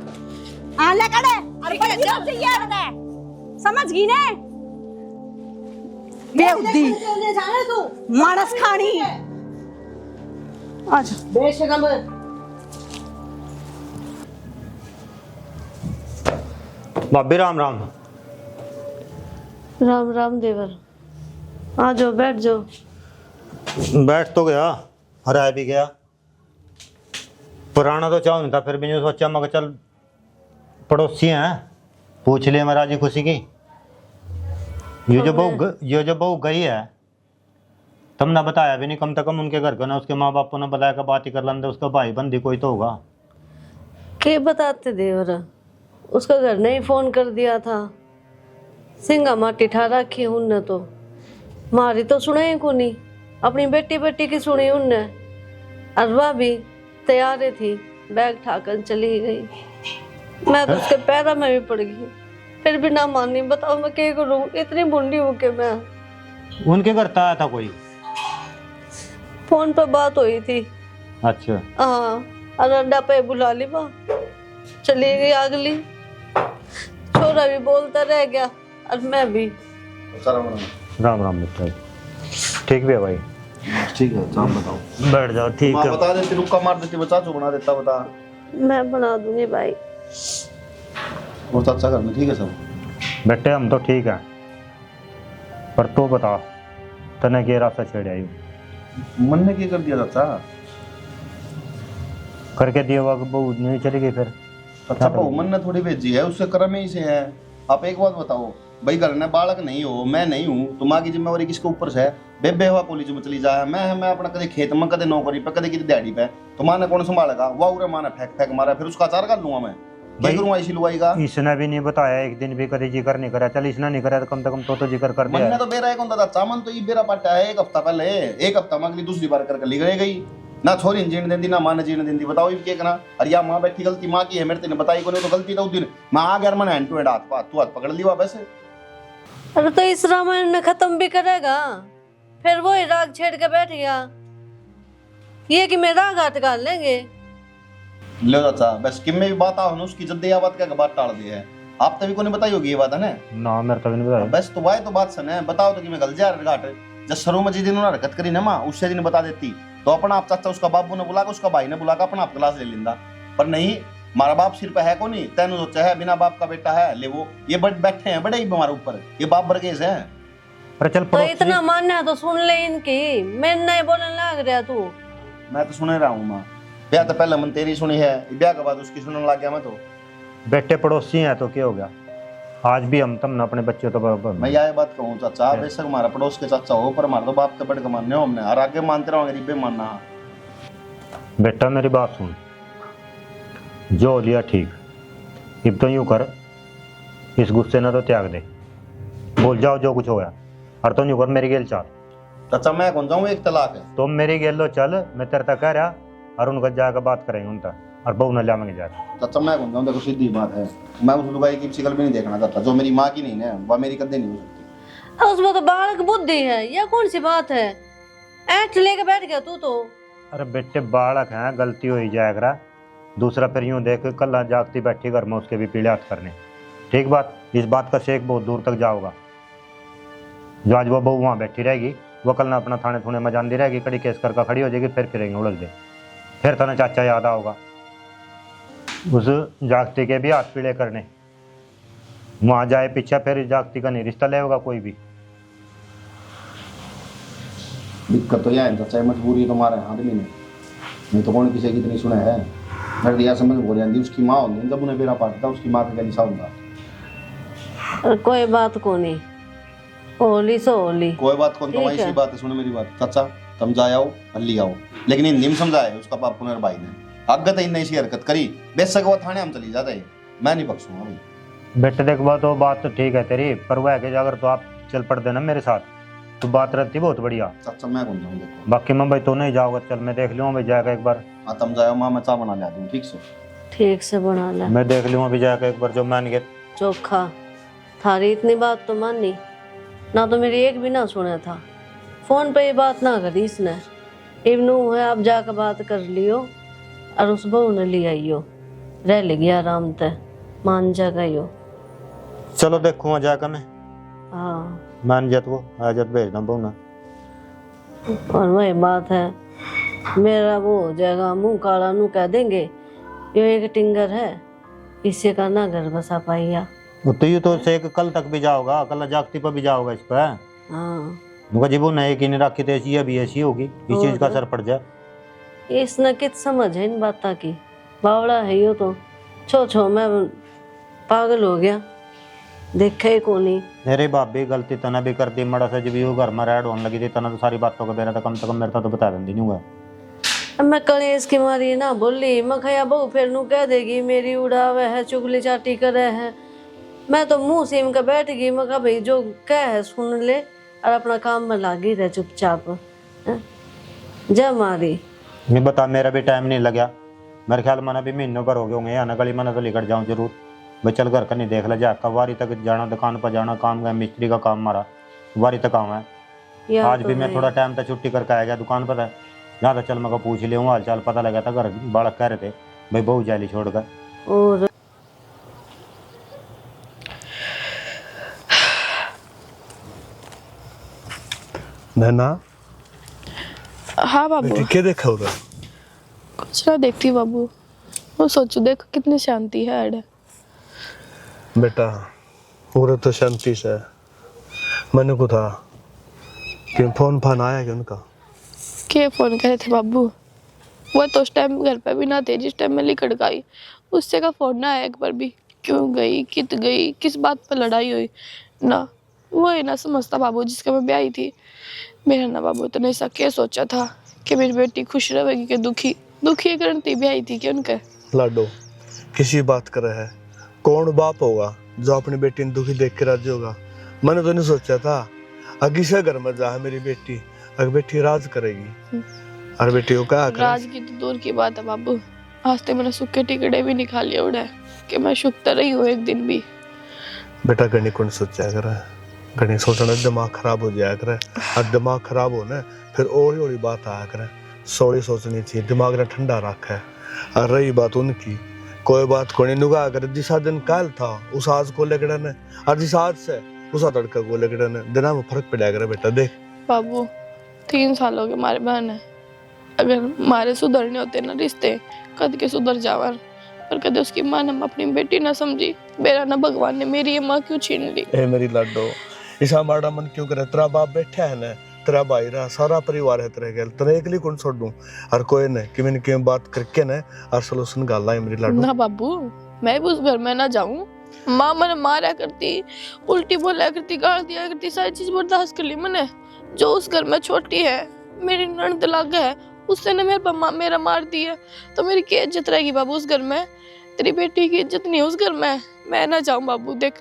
आ ले कड़े अरे बड़ी जोर से यार दे समझ गई ने बेउदी चलने जाने तू मानस खानी आ जा बेशरम भाभी राम राम। राम राम देवर आ जाओ बैठ जाओ बैठ तो गया हराया भी गया पुराना तो चाहूँ नहीं था फिर भी नहीं सोचा मैं चल पड़ोसी हैं पूछ लिया मैं राजी खुशी की ये जो बहू गई है तुमने बताया भी नहीं कम से कम उनके घर का ना उसके माँ बाप ने बताया कि बात ही कर लेंगे उसका भाई बंदी कोई तो होगा के बताते देवर उसका घर नहीं फोन कर दिया था सिंगा माटी ठा रखी उनने तो मारी तो सुने ही को नहीं अपनी बेटी बेटी की सुनी उनने अरवा भी तैयार थी बैग ठाकर चली गई मैं तो उसके पैरों में भी पड़ गई फिर भी ना मानी बताओ मैं क्या करूं इतनी बुंडी हूं कि मैं उनके घर तो आया था कोई फोन पर बात हुई थी अच्छा हाँ अरंडा पे बुला ली बा चली गई अगली छोरा भी बोलता रह गया और मैं भी राम राम मित्र ठीक भी है भाई ठीक है जाम बताओ बैठ जाओ ठीक माँ है बता देती रुक्का मार देती बचा चो बना देता बता मैं बना दूंगी भाई और चाचा घर में ठीक है सब बेटे हम तो ठीक है पर तू बता तने के रास्ता छेड़ आई मन ने क्या कर दिया चाचा करके दिया हुआ बहू नहीं चली गई फिर अच्छा बहु मन ने थोड़ी भेजी है उससे कर्म ही से है आप एक बात बताओ भाई घर में बालक नहीं हो मैं नहीं हूँ तुम्हारी जिम्मेवारी किसके ऊपर से है बेबे हुआ कॉलेज में चली जाए मैं अपना कदे खेत में कदे नौकरी पे कदे की दिहाड़ी पे तो माँ ने कौन संभालेगा वाह उरे माँ ने फेंक फेंक मारा फिर उसका अचार कर लूंगा मैं क्या करूँगा इसी लुगाई का इसने भी नहीं बताया एक दिन भी कभी जिक्र नहीं करा चल इसने नहीं करा तो कम से कम तो जिक्र कर मन दिया ने तो बेरा एक होता था मन तो ये बेरा पाटा है एक हफ्ता पहले एक हफ्ता में अगली दूसरी बार करके लिख गई ना छोरी जीण देंदी ना मां ने जीण देंदी बताओ ये क्या करना अरे या मां बैठी गलती मां की है मेरे तेने बताई को नहीं तो गलती तो उस दिन मां आ गया मैंने हैंड टू हैंड हाथ पाथ तू हाथ पकड़ लिया वैसे अरे तो इस रामायण ने खत्म भी करेगा फिर वो ही राग छेड़ के बैठ गया ये कि मैं राग हाथ गाल लेंगे लो चाचा बस किम में भी बात आओ ना उसकी जद्दे बात क्या बात टाल दी है आप तभी को नहीं बताई होगी ये बात है ना ना मेरे तो नहीं बताया बस तो वाई तो बात सुने बताओ तो कि मैं गल जा घाट जब सरू में जिस दिन उन्होंने हरकत करी ना मां उसे दिन बता देती तो अपना आप चाचा उसका बाबू ने बुला उसका भाई ने बुला अपना आप क्लास ले लेंदा पर नहीं मारा बाप सिर पे है को नहीं तेन सोचा है बिना बाप का बेटा है ले वो ये बैठे हैं बड़े ही हमारे ऊपर ये बाप बरगेज है अरे चल तो इतना मानना है तो सुन ले इनकी मैं नहीं बोलने लग रहा तू मैं तो सुने रहा हूँ माँ ब्याह तो पहले मन तेरी सुनी है ब्याह के बाद उसकी सुनने लग गया मैं तो बेटे पड़ोसी हैं तो क्या हो गया आज भी हम तुम ना अपने बच्चे तो बराबर मैं यह बात कहूँ चाचा बेशक हमारा पड़ोस के चाचा हो पर हमारे तो बाप के बड़े मानने हो हमने और आगे मानते रहो गरीबे मानना बेटा मेरी बात सुन जो लिया ठीक अब तो यूं कर इस गुस्से ना तो त्याग दे बोल जाओ जो कुछ होया और तो यूं कर मेरी गेल चल चाचा मैं कौन जाऊँ एक तलाक है तुम मेरी गेल लो चल मैं तेरे तक कह रहा और उनका जाकर बात करेंगे उनका और बहू न लाएंगे जाकर चाचा मैं कौन जाऊँ देखो सीधी बात है मैं उस लुगाई की शिकल भी नहीं देखना चाहता जो मेरी माँ की नहीं है वह मेरी कदे नहीं हो सकती उसमें तो बालक बुद्धि है यह कौन सी बात है ऐठ लेके बैठ गया तू तो अरे बेटे बालक हैं गलती हो ही जाएगा दूसरा फिर यूं देख कल जागती बैठी घर में उसके भी पीड़े हाथ करने ठीक बात, इस बात का शेक बहुत दूर तक जाओगा। जो आज वो बहू वहाँ बैठी रहेगी, वो कल ना अपना थाने थूने में जानती रहेगी, कड़ी केस करके खड़ी हो जाएगी, फिर फिरेंगे उड़क दे, फिर तने चाचा याद आओगा उस जागती के भी हाथ पीड़े करने। वहाँ जाए पीछे, फिर जागती का नहीं रिश्ता ले होगा कोई भी। दिक्कत तो यह है चाहे मजबूरी तुम्हारा है आदमी ने, नहीं तो कौन किसी की इतनी सुना है। मेरे दिया समझ हो जाती उसकी माँ होती जब उन्हें बेरा पाटता उसकी माँ का क्या दिशा होता। कोई बात को नहीं, होली सो होली। कोई बात कौन तो ठीक ऐसी है। बात है, सुनो मेरी बात चाचा, तुम जाए आओ हल्ली आओ, लेकिन हिंदी में समझाए उसका बाप पुनर भाई ने अगत इन ऐसी हरकत करी, बेशक वो थाने हम चली जाते हैं, मैं नहीं बख्शूंगा भाई। बेटे देख बात तो ठीक है तेरी, पर वह है कि अगर तो आप चल पड़ते ना मेरे साथ तो बात रहती बहुत बढ़िया। चाचा मैं कौन जाऊँ देखो, बाकी मैं भाई तो नहीं जाओगा, चल मैं देख लूँ भाई जाएगा एक बार। हाँ तुम जाओ माँ मैं चाय बना ले दूँ ठीक से। ठीक से बना ले मैं देख लूँ अभी जाकर एक बार, जो मान गए। चोखा। थारी इतनी बात तो मानी ना, तो मेरी एक भी ना सुना था। फोन पे ये बात ना करी इसने, इवनू है आप जाकर बात कर लियो और उस बहू ने ले आइयो, रह ले गया आराम ते, मान जा गयो। चलो देखूँगा जाकर मैं, हाँ मान जात वो आ जात भेजना बहुना। और वही बात है, मेरा वो हो जाएगा मुंह काला, नू कह देंगे ये एक टिंगर है, इससे का ना घर बसा पाइया। तो ये तो से कल तक भी जाओगा, कल जागती पर भी जाओगा इस पर। हाँ मुझे जी वो नहीं कि नहीं रखी तो ऐसी अभी ऐसी होगी, इस चीज का असर पड़ जाए। इसने कित समझ है इन बातों की, बावड़ा है यो तो। छो मैं पागल हो गया, देखे ही कोनी। मेरे बाप भी गलती तना भी कर दी, मड़ा से जब वो घर में रेड होने लगी थी तना तो सारी बातों का बेरा था, कम से कम मेरे तो बता देती नहीं हुआ। अब मैं कलेश की मारी ना बोली, मैं खया बहू फिर नू कह देगी मेरी उड़ावे है, चुगली चाटी करे है। मैं तो मुंह सीम के बैठ गई, मैं कहा भाई जो कह है सुन ले और अपना काम में लागी रहे चुपचाप। जब मारी नहीं बता, मेरा भी टाइम नहीं लगा, मेरे ख्याल मैंने भी महीनों पर हो गए होंगे, आना गली मैंने तो लेकर जाऊँ जरूर। भाई चल घर का नहीं देख ले जा, कब वारी तक जाना, दुकान पर जाना, काम का मिस्त्री का काम मारा, वारी तक आऊँ है। आज भी मैं थोड़ा टाइम तक छुट्टी करके आ गया दुकान पर, यहाँ तो चल मैं पूछ ले हाल चाल, पता लगा था घर बालक कह रहे थे भाई बहू जाली छोड़ कर। और नैना हाँ बाबू, बेटी क्या देखा उधर? कुछ ना देखती बाबू, वो सोचो देखो कितनी शांति है अड़े। बेटा पूरा तो शांति से, मैंने को था कि फोन आया कि उनका? के फोन करे थे बाबू, वो तो उस टाइम घर पे भी ना थे जिस टाइम मैं लिकड़ गई, उससे का फोन ना आया एक बार भी, क्यों गई कित गई किस बात पर लड़ाई हुई ना, वो ही ना समझता बाबू जिसका मैं ब्याही थी। मेरा ना बाबू तो नहीं सा क्या सोचा था कि मेरी बेटी खुश रहेगी कि दुखी, दुखी करती ब्याही थी कि उनके। लाडो किसी बात कर रहा है, कौन बाप होगा जो अपनी बेटी ने दुखी देख के राजी होगा? मैंने तो नहीं सोचा था अगी से घर में जा है मेरी बेटी, अगर बेटी राज करेगी। अरे बेटी को क्या करे? राज की तो दूर की बात है बाबू, आज तक मैंने सूखे टिकड़े भी निकाल लिया उड़े कि मैं शुक्र रही हूँ एक दिन भी। बेटा गणी कौन सोचा करे, गणी सोचना दिमाग खराब हो जाया करे, और दिमाग खराब हो ना फिर और बात आया करे। सोड़ी सोचनी चाहिए, दिमाग ने ठंडा रखा है। और रही बात उनकी, कोई बात को नहीं नुगा कर, जिस दिन काल था उस आज को लेकर ने, और जिस आज से उस तड़का को लेकर ने, दिना में फर्क पड़ा करे। बेटा देख बाबू 3 साल हो गए हमारे बहन है, अगर हमारे सुधरने होते ना रिश्ते कद के सुधर जावन, पर कदे उसकी माँ ने अपनी बेटी ना समझी, मेरा ना भगवान ने मेरी ये माँ क्यों छीन ली। ए मेरी लाडो, ऐसा माड़ा मन क्यों करे? तेरा बाप बैठा है ना, तेरा भाई रहा, सारा परिवार है तेरे गल, तेरे एक लिए कौन छोड़ दूं? और कोई ने कि मैंने क्यों बात करके ना और सलूशन गाला है मेरी लाडो। ना बाबू मैं भी उस घर में ना जाऊं, माँ मैंने मारा करती, उल्टी बोला करती, गाल दिया करती, सारी चीज बर्दाश्त कर ली मैंने। जो उस घर में छोटी है मेरी ननद लग है, उससे ने मेरा मार दिया, तो मेरी क्या इज्जत रहेगी बाबू उस घर में? तेरी बेटी की इज्जत नहीं उस घर में, मैं ना जाऊं बाबू। देख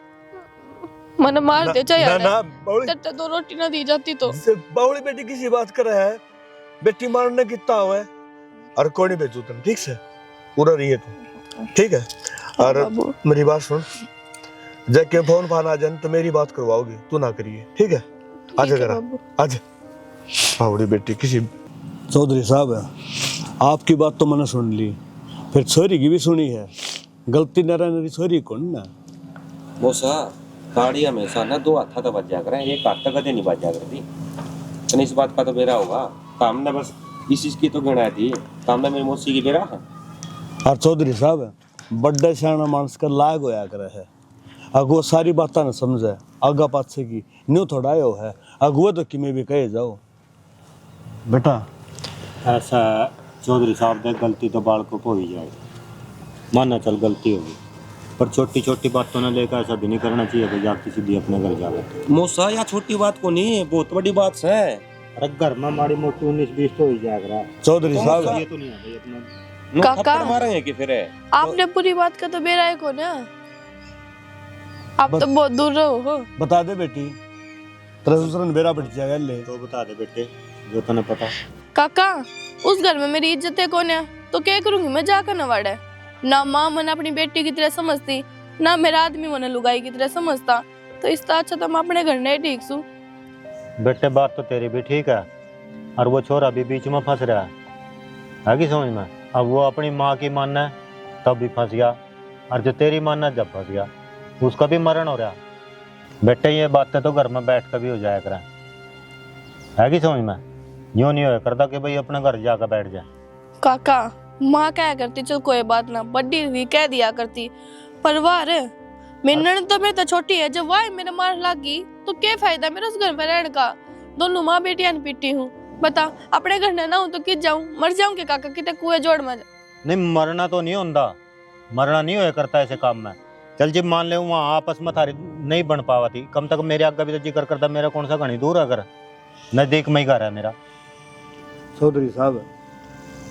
मैंने मार दे चाहे यार, तेरे 2 रोटी ना दी जाती तो। बावड़ी बेटी किसी बात कर रहा है, बेटी मारने कितना हुआ है, और कोई नहीं बेचू तुम, ठीक से पूरा रही है तू, ठीक है? और मेरी बात सुन, जब के फोन आ जाए तो मेरी बात करवाओगी, तू ना करिए, ठीक है? आजा करा आजा। बावड़ी बेटी किसी चौधरी साहब है, आपकी बात तो मैंने सुन ली, फिर छोरी की भी सुनी है, गलती न रहने छोरी कौन ना? मोसा गाड़ी हमेशा ना दो हाथा तो बच जा कर एक हाथ तक कदे नहीं बच जा करती। तो इस बात का तो बेरा होगा काम ना बस इस चीज की तो गिना थी काम ना मेरी मौसी की बेरा है। और चौधरी साहब बड्डे सियाना मानस का लायक होया करे है अगुआ सारी बातें न समझे आगा पाछे की न्यू थोड़ा आयो है अगुआ तो किमें भी कहे जाओ बेटा। ऐसा चौधरी साहब ने गलती तो बाल को हो ही जाए, मानना चल गलती होगी, पर छोटी छोटी बातों ने लेकर ऐसा भी नहीं करना चाहिए कि जाती सीधी अपने घर जावे। मोसा या छोटी बात को नहीं बहुत बड़ी बात है। अरे घर में हमारी मोटी 19-20 तो ही जाएगा। चौधरी साहब ये तो नहीं है भाई अपना नो काका। थप्पड़ मारेंगे कि फिर आपने पूरी बात का तो बेरा है को ना, आप तो बहुत दूर रहो हो। बता दे बेटी तेरा दूसरा ने बेरा बैठ जाएगा ले। तो बता दे बेटे जो तने पता। काका उस घर में मेरी इज्जत है कौन है तो क्या करूंगी मैं जाकर नवाड़ा। ना माँ मन अपनी बेटी की तरह समझती ना मेरा आदमी मन लुगाई की तरह समझता, तो इससे अच्छा तो मैं अपने घर नहीं ठीक सू। बेटे बात तो तेरी भी ठीक है, और वो छोरा भी बीच में फंस रहा है कि समझ में। अब वो अपनी माँ की मानना है तब भी फंस गया, और जो तेरी मानना है जब फंस गया उसका भी मरण हो रहा। बेटे ये बातें तो घर में बैठ कर भी हो जाया करें, है कि समझ में। यूँ नहीं होया करता कि भाई अपने घर जाकर बैठ जाए। काका माँ क्या करती चल कोई बात ना, बड़ी हुई कह दिया करती, पर वार मेरी ननद तो मेरे तो छोटी है, जब वाह मेरे मार लागी तो क्या फायदा मेरा उस घर में रहने का। दोनों माँ बेटियां पीटी हूँ, बता अपने घर ना हूँ तो किस जाऊँ, मर जाऊँ के काका कितने कुएं जोड़ में। नहीं मरना तो नहीं होता, मरना नहीं होया करता ऐसे काम में। चल जी मान ले वहाँ आपस में थारी नहीं बन पावा थी, कम तक मेरे आगे भी तो जिक्र करता मेरा कौन सा घनी दूर है घर, नजदीक में ही घर है मेरा। चौधरी साहब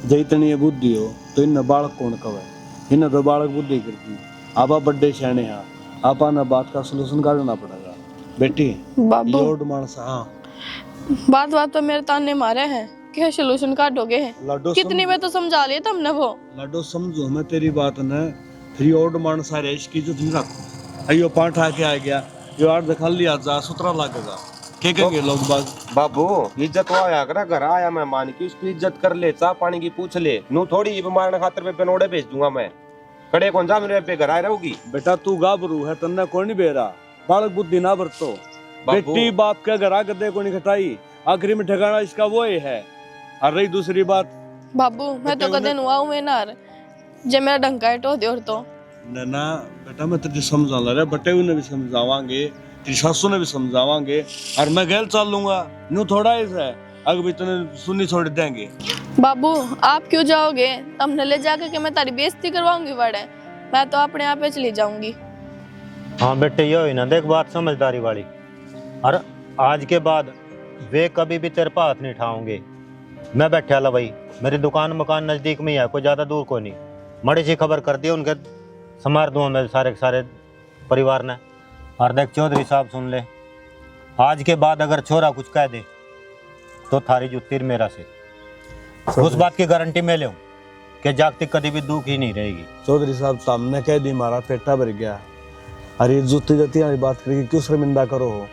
जे इतनी बुद्धि हो तो इन बालक कौन कवे, इन तो बालक बुद्धि करती। आप बड्डे सियाने हैं, आप ना बात का सलूशन काटना पड़ेगा बेटी। बाबू लोड मानस हाँ बात बात तो मेरे ताने मारे हैं क्या सोल्यूशन काटोगे हैं, लाडो कितनी में तो समझा लिया तुमने वो। लाडो समझो मैं तेरी बात न फिर ओड मान सारे इसकी जो तुम रखो अयो पाठ आके आ गया यो आठ दिखा लिया जा सुतरा लगेगा क्या कहेंगे लोग बाग। बाबू इज्जत आया कर घर आया मेहमान की उसकी इज्जत कर ले, चाह पानी की पूछ ले। नू थोड़ी मारने खातर पे पेनोड़े भेज दूंगा मैं, कड़े कौन जा मेरे पे घर आए रहोगी। बेटा तू गाभरू है तन्ने कौन नहीं बेरा बालक बुद्धि ना बरतो। बेटी बाप के घर आकर दे कोनी खटाई आखिरी में ठिकाना इसका वो ही है। और रही दूसरी बात बाबू मैं तो कदे नुआ हूं ना जे मेरा डंका है तो दे और तो ना बेटा मैं तुझे समझा ला रहा बटे उन्हें भी समझावांगे तेरी सासू ने भी समझावांगे और मैं गैल चल लूंगा न्यू थोड़ा ऐसा है अगर भी तुझे सुनी छोड़ देंगे। बाबू आप क्यों जाओगे, हमने ले जाकर के मैं तारी बेइज्जती करवाऊंगी बड़े, मैं तो अपने आप ही चली जाऊंगी। हाँ बेटे ये हुई ना देख बात समझदारी वाली, और आज के बाद वे कभी भी तेरे पर हाथ नहीं उठाओगे। मैं बैठा ला भाई मेरी दुकान मकान नजदीक में ही है, कोई ज्यादा दूर को नहीं। मड़ी सी खबर कर दी उनके समार दूँ मेरे सारे के सारे परिवार ने। और देख चौधरी साहब सुन ले, आज के बाद अगर छोरा कुछ कह दे तो थारी जुत्ती मेरा से उस बात की गारंटी मैं लूं कि जागतिक कभी भी दुख ही नहीं रहेगी। चौधरी साहब सामने कह दी मारा पेटा भर गया, अरे जुत्ती जती वाली बात करेगी क्यों शर्मिंदा करो हो।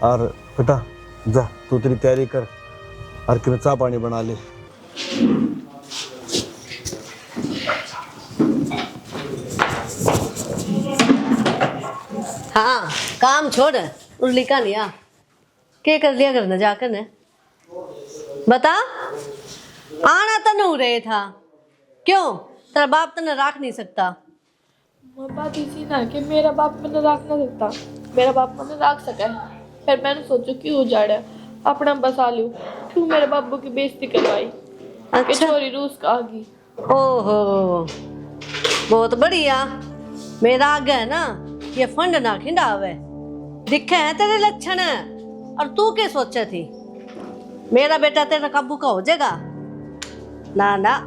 और बेटा जा तू तेरी तैयारी कर और कि चाय पानी बना ले। हाँ काम छोड़ उल्ली का लिया क्या कर लिया करना जाकर ने बता आना तो नहीं रहे था क्यों तेरा बाप तो राख नहीं सकता। बात इसी ना कि मेरा बाप मैंने रख ना सकता, मेरा बाप मैंने रख सका है, फिर मैंने सोचो क्यों उजाड़ा अपना बसा लूं, क्यों मेरे बाबू की बेइज्जती करवाई। अच्छा छोरी रूस का आ गई। ओहो बहुत बढ़िया। मेरा आगे है ना ये फंड ना खिंडावे दिखे हैं तेरे लक्षण और तू क्या सोचा थी मेरा बेटा तेरा काबू का हो जाएगा। ना ना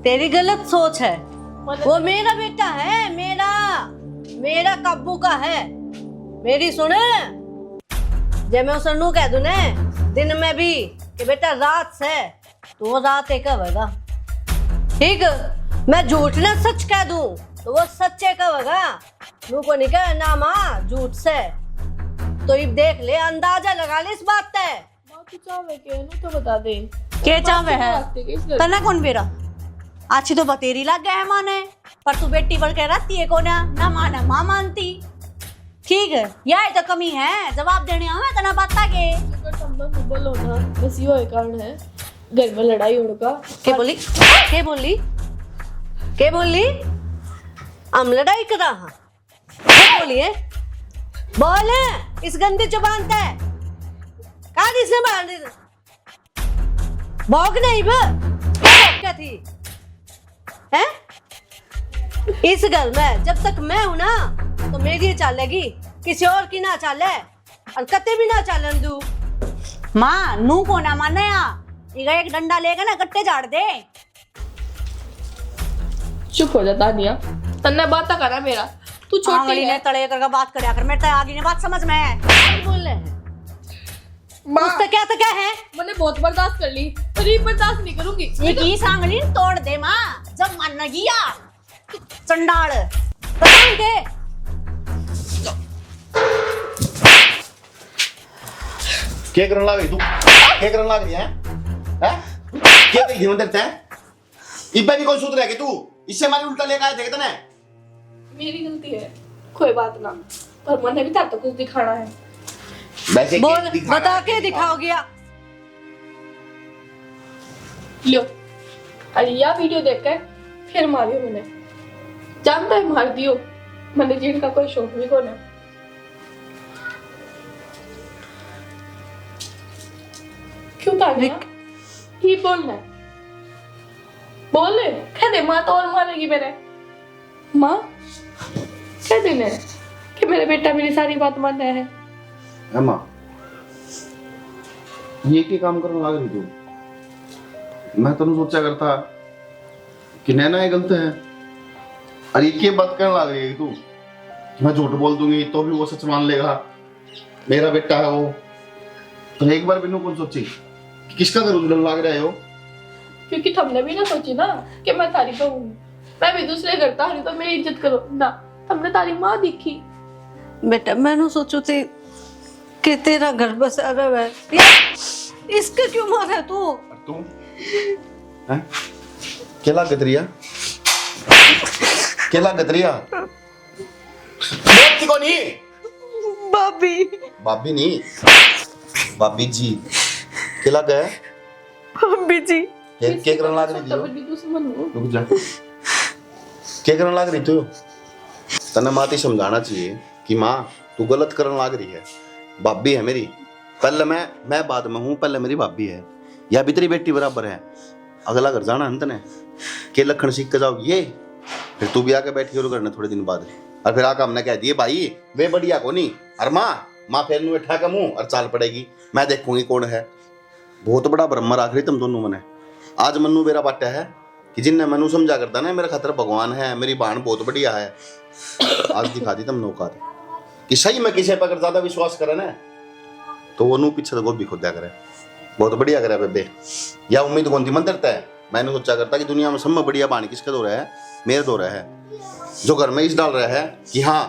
तेरी गलत सोच है, वो मेरा बेटा है, मेरा काबू का है। मेरी सुन जब मैं उसे नू कह दूं ने दिन में भी कि बेटा रात से तो वो रात एक होगा, ठीक। मैं झूठ ना सच कह दूं तो वो सच्चे कहेगा। नू को नहीं कहे ना माँ झूठ से, तो ये देख ले अंदाजा लगा ले इस बात पे। मां तू चाहे के नु तो बता दे के चावे है तना कौन बेरा अच्छी तो बतेरी लग गया है माने, पर तू बेटी बढ़ के रहती है कोना ना माना माँ मानती ठीक है, यह तो कमी है, जवाब देने हमें तना बात के। अगर तुम ना बोलो ना, बस यो एक कारण है घर में लड़ाई होने का। के बोली के बोली के बोली हम लड़ाई करा हाँ क्या बोलिए बोल इस गंदी जुबान से कहा इसने मार भौंक नहीं क्या थी है इस घर में जब तक मैं हूं ना तो मेरी चलेगी, किसी और की ना चले और कते भी ना चलन दू। माँ नू को ना माने इगा एक डंडा लेकर ना गट्टे झाड़ दे। चुप हो जा तानिया, तन्ने बात करा मेरा, तू छोटी आंगली ने है। तड़े करके बात करया कर, मेरे तो आगे ने बात समझ में है। बोल रहे हैं माँ, उससे क्या तो क्या है, मैंने बहुत बर्दाश्त कर ली, पर ये बर्दाश्त नहीं करूंगी। ये की आंगली तोड़ दे माँ, जब मन गया चंडाल बताऊं के। क्या करने लग रही तू? क्या करने लग रही है? हैं? क्या देख रही मंदिर से? इब्बे भी कोई सूत्र है कि तू इससे मारी उल्टा लेकर आया थे कितने? मेरी गलती है, कोई बात ना, पर मैंने भी तो कुछ दिखाना है। वैसे बोल बता के दिखाओगे लो, अरे यह वीडियो देखकर फिर मारियो मैंने, जानता है मार दियो, मैंने जीण का कोई शौक भी कोना। क्यों तानिया? ही बोलना है, बोल कह दे, माँ तो और मारेगी मेरे। माँ कह देने कि मेरे बेटा मेरी सारी बात मान रहा है। अम्मा ये क्या काम करने लग रही तू? मैं तो सोचा करता कि नैना ये गलत है, अरे ये बात करने लग रही है तू कि मैं झूठ बोल दूंगी तो भी वो सच मान लेगा, मेरा बेटा है वो। तो एक बार बिनु कौन सोची कि किसका घर उजड़ने लग रहा है हो? क्योंकि तुमने भी ना सोची ना कि मैं तारी तो हूँ, मैं भी दूसरे घर तारी तो मेरी इज्जत करो ना, तुमने तारी माँ दिखी। बेटा मैंने सोचू थी कि तेरा घर बसा रहा है यार, इसके क्यों मारा तू? तू हैं? केला गदरिया केला गदरिया बोलती कौन ही? भाभी भाभी नहीं, भाभी जी। केला गए भाभी जी क्या करने लग रही थी? तब भी दुश्मन हूँ। रुक जा, क्या करने लग रही तू? तने माती समझाना चाहिए कि माँ तू गलत करने लग रही है, भाभी है मेरी, पहले मैं बाद में हूँ, पहले मेरी भाभी है, या भी तेरी बेटी बराबर है। अगला घर जाना है तने के लखन सीख के जाओगी ये, फिर तू भी आके बैठी और करने थोड़े दिन बाद, और फिर आके हमने कह दिए भाई वे बढ़िया को नहीं, और माँ फिर नु बैठा के मुंह और चाल पड़ेगी, मैं देखूंगी कौन है। बहुत बड़ा ब्रह्म राख रही तुम दोनों मने। आज मनु मेरा बाटा है कि जिनने मनु समझा करता ना मेरा खतर भगवान है, मेरी बहन बहुत बढ़िया है, आज दिखा दी तुम नौका कि सही में किसी पर अगर ज्यादा विश्वास करे ना तो वो नू पीछे तो गोभी खुदा करे, बहुत बढ़िया करे बेबे। या उम्मीद कौन थी मंदिर तय, मैंने सोचा करता कि दुनिया में सब में बढ़िया बाणी किसके दो रहा है, मेरे दो रहा है, जो घर में इस डाल रहा है कि हाँ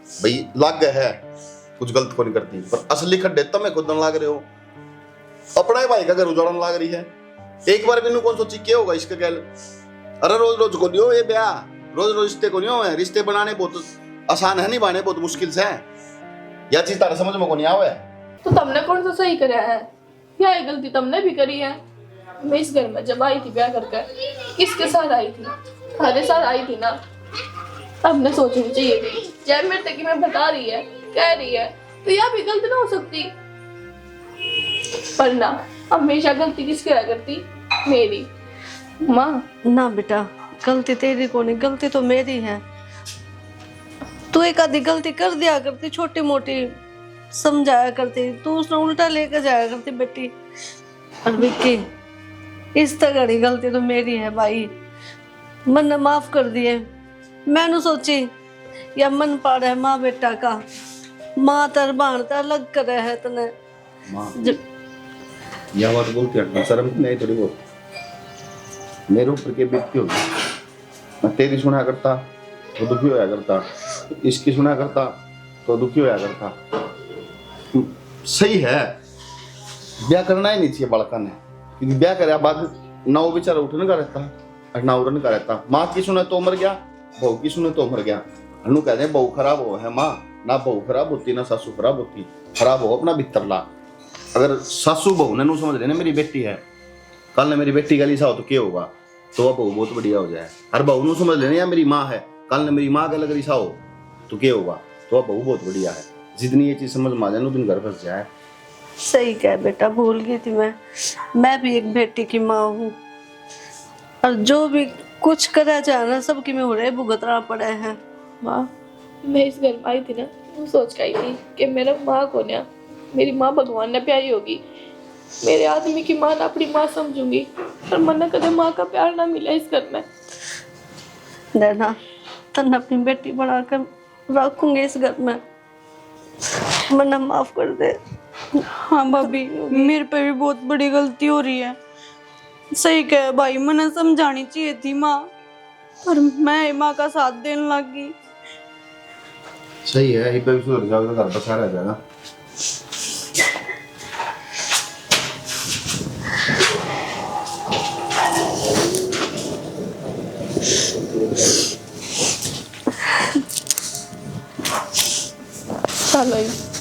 भाई लाग गए है कुछ गलत को नहीं करती, पर असली खड्डे तब मैं खुद लाग रहे हो, अपना ही भाई का घर उजाड़न लाग रही है। एक बार भी कौन सोची क्या होगा इसका गैल? अरे रोज रोज को नहीं हो ये ब्याह, रोज रोज रिश्ते को नहीं हो, रिश्ते बनाने बहुत आसान है, नहीं बनाने बहुत मुश्किल से है, यह चीज तारा समझ में को नहीं आवे। तो तुमने कौन सा सही कराया है, या ये गलती तुमने भी करी है? मैं इस घर में जब आई थी ब्याह करके, किसके साथ आई थी? तुम्हारे साथ आई थी ना, हमने सोचनी चाहिए थी। जब मेरे तक मैं बता रही है, कह रही है, तो यह भी गलती ना हो सकती, पर ना हमेशा गलती किसकी रहा करती? मेरी। माँ ना बेटा गलती तेरी को नहीं, गलती तो मेरी है। तू एक आधी गलती कर दिया करती, छोटी मोटी समझाया करती, तू उसने उल्टा लेकर जाया करती बेटी। और विक्की इस तरह की गलती तो मेरी है भाई, मन ने माफ कर दिए। मैंने सोची या मन पाड़ा है माँ बेटा का, माँ तर बाण तर अलग करे है तने यह बात बोलती है शर्म नहीं थोड़ी बहुत मेरे ऊपर के बीतती होगी। मैं तेरी सुना करता तो दुखी होया करता, इसकी सुना करता तो दुखी होया करता। सही है, ब्याह करना ही नहीं चाहिए बालका ने, क्योंकि ब्याह करे बाद ना वो बेचारा उठने का रहता और ना उड़ने का रहता। माँ की सुने तो मर गया, बहू की सुने तो मर गया, अनु कहते बहू खराब हो है माँ ना बहू खराब होती ना सासू खराब होती, खराब हो अपना भीतर ला। अगर सासू बहू ने नू समझ लेना मेरी बेटी है, कल ने मेरी बेटी का लिसा हो तो क्या होगा, तो वह बहू बहुत बढ़िया हो जाए। और बहू नू समझ लेना या मेरी माँ है, कल ने मेरी माँ का अलग लिसा हो तो क्या होगा, तो वह बहू बहुत बढ़िया है। जितनी ये चीज समझ में आ जाए दिन घर फंस जाए। सही कह बेटा, भूल गई थी मैं भी एक बेटी की माँ हूँ, और जो भी कुछ करा जाए ना सबकी में हो रहे भुगतना पड़े हैं। माँ, मैं इस घर में आई थी ना, वो सोच के आई थी कि मेरा माँ कौन है, मेरी माँ भगवान ने प्यारी होगी, मेरे आदमी की माँ ना अपनी माँ समझूंगी, पर मन कदे माँ का प्यार ना मिला इस घर में। नैना, तन अपनी बेटी बनाकर रखूंगी इस घर में, मना माफ कर दे। हाँ भाभी, मेरे पे भी बहुत बड़ी गलती हो रही है। सही कह भाई, मैंने समझानी चाहिए थी माँ, पर मैं माँ का साथ देने लगी। सही है, पे भी सुधर जाओगे तो घर बसा रह जाएगा। चलो